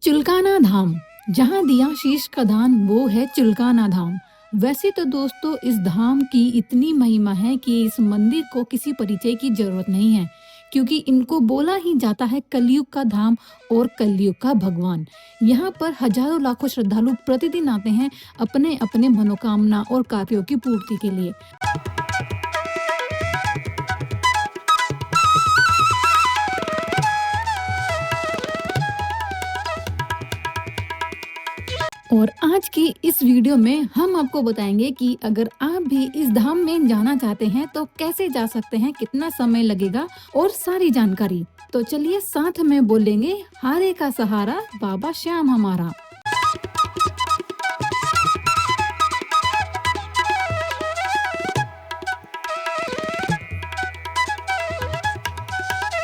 चुलकाना धाम, जहाँ दिया शीश का दान वो है चुलकाना धाम। वैसे तो दोस्तों इस धाम की इतनी महिमा है कि इस मंदिर को किसी परिचय की जरूरत नहीं है, क्योंकि इनको बोला ही जाता है कलयुग का धाम और कलयुग का भगवान। यहाँ पर हजारों लाखों श्रद्धालु प्रतिदिन आते हैं अपने अपने मनोकामना और कार्यों की पूर्ति के लिए। और आज की इस वीडियो में हम आपको बताएंगे कि अगर आप भी इस धाम में जाना चाहते हैं तो कैसे जा सकते हैं, कितना समय लगेगा और सारी जानकारी। तो चलिए साथ में बोलेंगे हारे का सहारा बाबा श्याम हमारा।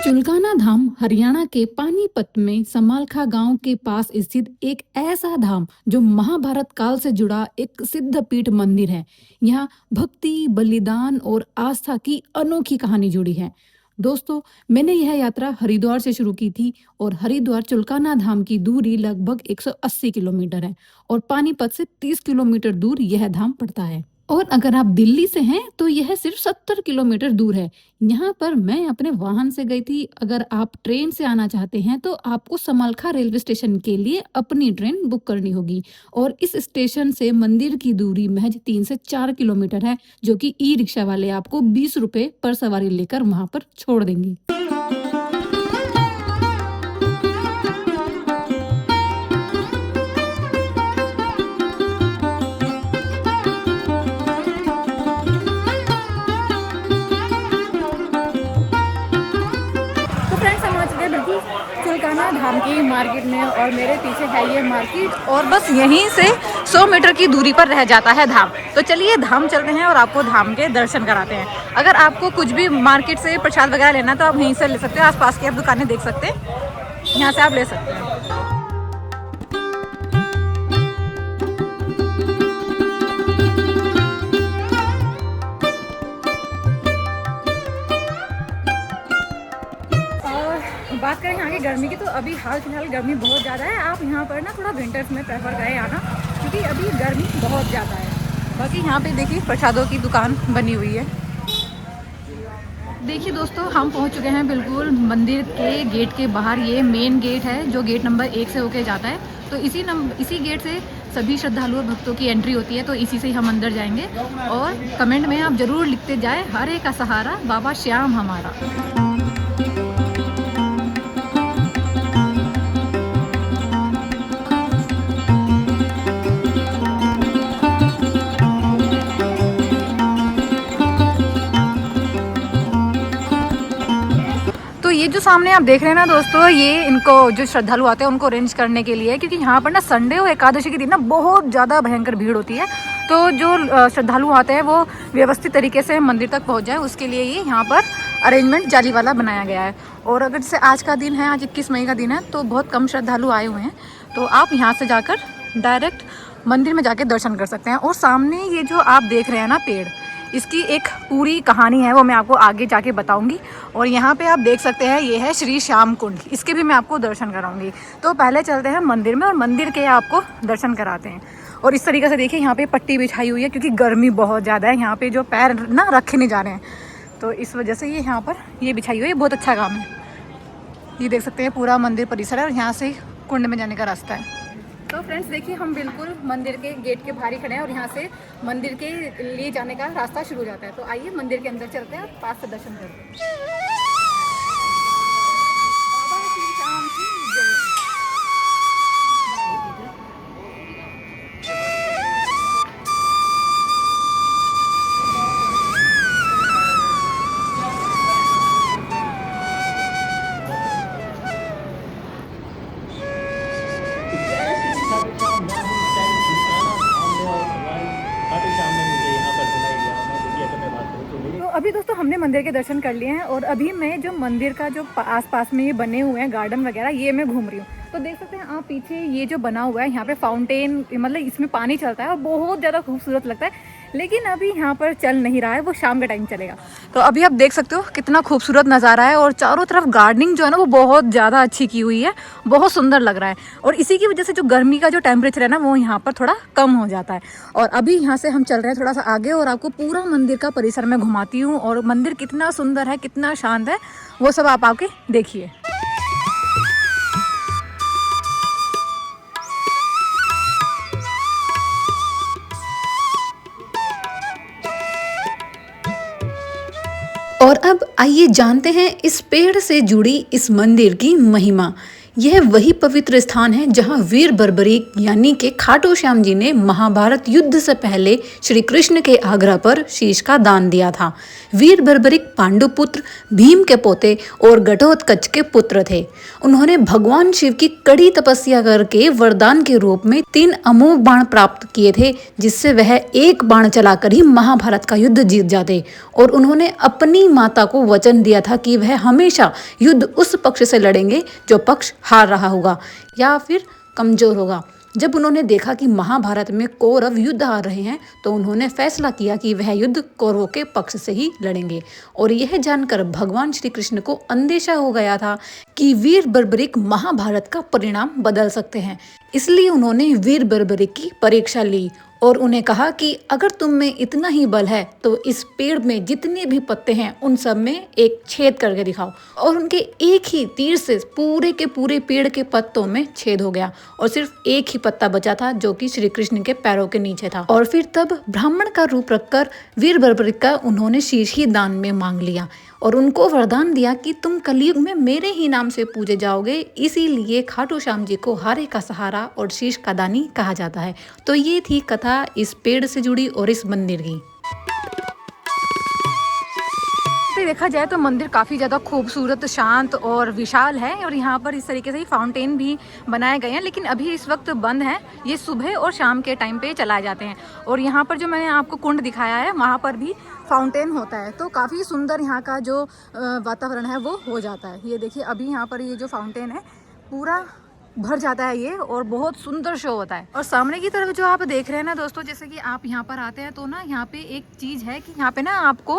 चुलकाना धाम हरियाणा के पानीपत में समालखा गांव के पास स्थित एक ऐसा धाम जो महाभारत काल से जुड़ा एक सिद्ध पीठ मंदिर है। यहाँ भक्ति, बलिदान और आस्था की अनोखी कहानी जुड़ी है। दोस्तों, मैंने यह यात्रा हरिद्वार से शुरू की थी और हरिद्वार चुलकाना धाम की दूरी लगभग 180 किलोमीटर है और पानीपत से 30 किलोमीटर दूर यह धाम पड़ता है। और अगर आप दिल्ली से हैं तो यह सिर्फ 70 किलोमीटर दूर है। यहाँ पर मैं अपने वाहन से गई थी। अगर आप ट्रेन से आना चाहते हैं तो आपको समालखा रेलवे स्टेशन के लिए अपनी ट्रेन बुक करनी होगी और इस स्टेशन से मंदिर की दूरी महज 3 से 4 किलोमीटर है, जो कि ई रिक्शा वाले आपको 20 रुपए पर सवारी लेकर वहाँ पर छोड़ देंगे। बिल्कुल चुलकाना धाम की मार्केट में और मेरे पीछे है ये मार्केट और बस यहीं से 100 मीटर की दूरी पर रह जाता है धाम। तो चलिए धाम चलते हैं और आपको धाम के दर्शन कराते हैं। अगर आपको कुछ भी मार्केट से प्रसाद वगैरह लेना तो आप यहीं से ले सकते हैं। आसपास की आप दुकानें देख सकते हैं, यहाँ से आप ले सकते हैं। बात करें यहाँ की गर्मी की तो अभी हाल फिलहाल गर्मी बहुत ज़्यादा है। आप यहाँ पर ना थोड़ा विंटर्स में प्रेफर करें आना, क्योंकि अभी गर्मी बहुत ज़्यादा है। बाकी यहाँ पे देखिए प्रसादों की दुकान बनी हुई है। देखिए दोस्तों, हम पहुँच चुके हैं बिल्कुल मंदिर के गेट के बाहर। ये मेन गेट है जो गेट नंबर 1 से होके जाता है। तो इसी गेट से सभी श्रद्धालु और भक्तों की एंट्री होती है। तो इसी से हम अंदर जाएंगे और कमेंट में आप ज़रूर लिखते जाए हरे का सहारा बाबा श्याम हमारा। तो ये जो सामने आप देख रहे हैं ना दोस्तों, ये इनको जो श्रद्धालु आते हैं उनको अरेंज करने के लिए, क्योंकि यहाँ पर ना संडे और एकादशी के दिन ना बहुत ज़्यादा भयंकर भीड़ होती है। तो जो श्रद्धालु आते हैं वो व्यवस्थित तरीके से मंदिर तक पहुँच जाए, उसके लिए ये यहाँ पर अरेंजमेंट जाली वाला बनाया गया है। और अगर जैसे आज का दिन है, आज 21 मई का दिन है, तो बहुत कम श्रद्धालु आए हुए हैं। तो आप यहाँ से जाकर डायरेक्ट मंदिर में जाके दर्शन कर सकते हैं। और सामने ये जो आप देख रहे हैं ना पेड़, इसकी एक पूरी कहानी है, वो मैं आपको आगे जाके बताऊंगी। और यहाँ पे आप देख सकते हैं ये है श्री श्याम कुंड, इसके भी मैं आपको दर्शन कराऊंगी। तो पहले चलते हैं मंदिर में और मंदिर के आपको दर्शन कराते हैं। और इस तरीके से देखिए यहाँ पे पट्टी बिछाई हुई है, क्योंकि गर्मी बहुत ज़्यादा है। यहाँ पे जो पैर ना रखे नहीं जा रहे हैं, तो इस वजह से ये यहाँ पर ये बिछाई हुई है। बहुत अच्छा काम है। ये देख सकते हैं पूरा मंदिर परिसर है और यहाँ से कुंड में जाने का रास्ता है। तो फ्रेंड्स देखिए, हम बिल्कुल मंदिर के गेट के बाहर ही खड़े हैं और यहाँ से मंदिर के लिए जाने का रास्ता शुरू हो जाता है। तो आइए मंदिर के अंदर चलते हैं और पास से दर्शन करते हैं। अभी दोस्तों हमने मंदिर के दर्शन कर लिए हैं और अभी मैं जो मंदिर का जो आसपास में ये बने हुए हैं गार्डन वगैरह, ये मैं घूम रही हूँ। तो देख सकते हैं आप पीछे ये जो बना हुआ है, यहाँ पे फाउंटेन, मतलब इसमें पानी चलता है और बहुत ज़्यादा खूबसूरत लगता है। लेकिन अभी यहाँ पर चल नहीं रहा है, वो शाम का टाइम चलेगा। तो अभी आप देख सकते हो कितना खूबसूरत नज़ारा है, और चारों तरफ गार्डनिंग जो है ना वो बहुत ज़्यादा अच्छी की हुई है, बहुत सुंदर लग रहा है। और इसी की वजह से जो गर्मी का जो टेम्परेचर है ना वो यहाँ पर थोड़ा कम हो जाता है। और अभी यहाँ से हम चल रहे हैं थोड़ा सा आगे, और आपको पूरा मंदिर का परिसर में घुमाती हूँ, और मंदिर कितना सुंदर है, कितना शांत है, वो सब आप आके देखिए। और अब आइए जानते हैं इस पेड़ से जुड़ी इस मंदिर की महिमा। यह वही पवित्र स्थान है जहां वीर बर्बरीक यानी कि खाटू श्याम जी ने महाभारत युद्ध से पहले श्री कृष्ण के आग्रह पर शीश का दान दिया था। वीर बर्बरीक पांडुपुत्र, भीम के पोते और घटोत्कच के पुत्र थे। उन्होंने भगवान शिव की कड़ी तपस्या करके वरदान के रूप में 3 अमोघ बाण प्राप्त किए थे, जिससे वह एक बाण चलाकर ही महाभारत का युद्ध जीत जाते। और उन्होंने अपनी माता को वचन दिया था कि वह हमेशा युद्ध उस पक्ष से लड़ेंगे जो पक्ष हार रहा होगा या फिर कमजोर होगा। जब उन्होंने देखा कि महाभारत में कौरव युद्ध हार रहे हैं तो उन्होंने फैसला किया कि वह युद्ध कौरवों के पक्ष से ही लड़ेंगे। और यह जानकर भगवान श्री कृष्ण को अंदेशा हो गया था कि वीर बर्बरीक महाभारत का परिणाम बदल सकते हैं, इसलिए उन्होंने वीर बर्बरीक की परीक्षा ली और उन्हें कहा कि अगर तुम में इतना ही बल है तो इस पेड़ में जितने भी पत्ते हैं उन सब में एक छेद करके दिखाओ। और उनके एक ही तीर से पूरे के पूरे पेड़ के पत्तों में छेद हो गया और सिर्फ एक ही पत्ता बचा था जो कि श्री कृष्ण के पैरों के नीचे था। और फिर तब ब्राह्मण का रूप रखकर वीर बर्बरीक का उन्होंने शीश ही दान में मांग लिया और उनको वरदान दिया कि तुम कलयुग में मेरे ही नाम से पूजे जाओगे। इसीलिए खाटू श्याम जी को हारे का सहारा और शीश का दानी कहा जाता है। तो ये थी कथा इस पेड़ से जुड़ी और इस मंदिर की। देखा जाए तो मंदिर काफ़ी ज़्यादा खूबसूरत, शांत और विशाल है, और यहाँ पर इस तरीके से ही फाउंटेन भी बनाए गए हैं, लेकिन अभी इस वक्त बंद है। ये सुबह और शाम के टाइम पे चलाए जाते हैं। और यहाँ पर जो मैंने आपको कुंड दिखाया है वहाँ पर भी फाउंटेन होता है, तो काफ़ी सुंदर यहाँ का जो वातावरण है वो हो जाता है। ये देखिए अभी यहाँ पर ये जो फाउंटेन है पूरा भर जाता है ये, और बहुत सुंदर शो होता है। और सामने की तरफ जो आप देख रहे हैं ना दोस्तों, जैसे कि आप यहाँ पर आते हैं तो ना यहाँ पे एक चीज़ है कि यहाँ पे ना आपको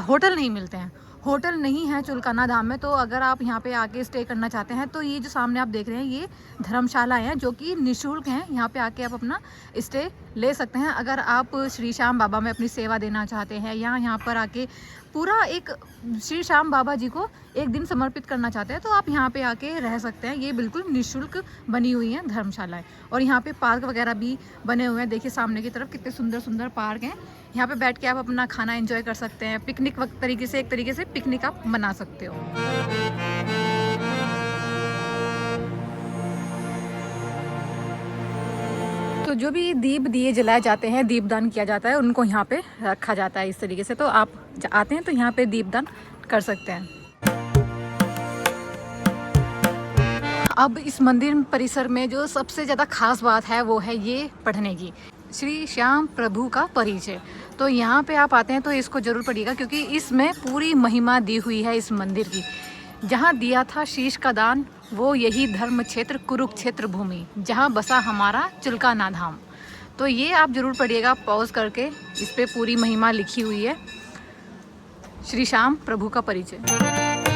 होटल नहीं मिलते हैं, होटल नहीं है चुलकाना धाम में। तो अगर आप यहाँ पे आके स्टे करना चाहते हैं तो ये जो सामने आप देख रहे हैं ये धर्मशाला हैं जो कि निःशुल्क हैं। यहाँ पे आके आप अपना स्टे ले सकते हैं। अगर आप श्री श्याम बाबा में अपनी सेवा देना चाहते हैं या यहाँ पर आके पूरा एक श्री श्याम बाबा जी को एक दिन समर्पित करना चाहते हैं तो आप यहाँ पे आके रह सकते हैं। ये बिल्कुल निःशुल्क बनी हुई हैं धर्मशालाएं। और यहाँ पे पार्क वगैरह भी बने हुए हैं। देखिए सामने की तरफ कितने सुंदर सुंदर पार्क हैं। यहाँ पे बैठ के आप अपना खाना एंजॉय कर सकते हैं। पिकनिक वक्त तरीके से, एक तरीके से पिकनिक आप मना सकते हो। तो जो भी दीप दिए जलाए जाते हैं, दीपदान किया जाता है, उनको यहाँ पे रखा जाता है इस तरीके से। तो आप आते हैं तो यहाँ पे दीपदान कर सकते हैं। अब इस मंदिर परिसर में जो सबसे ज़्यादा खास बात है वो है ये पढ़ने की, श्री श्याम प्रभु का परिचय। तो यहाँ पे आप आते हैं तो इसको ज़रूर पढ़िएगा, क्योंकि इसमें पूरी महिमा दी हुई है इस मंदिर की। जहाँ दिया था शीश का दान वो यही धर्म क्षेत्र कुरुक्षेत्र भूमि, जहाँ बसा हमारा चुलकाना धाम। तो ये आप ज़रूर पढ़िएगा पॉज करके, इस पे पूरी महिमा लिखी हुई है। श्री श्याम प्रभु का परिचय।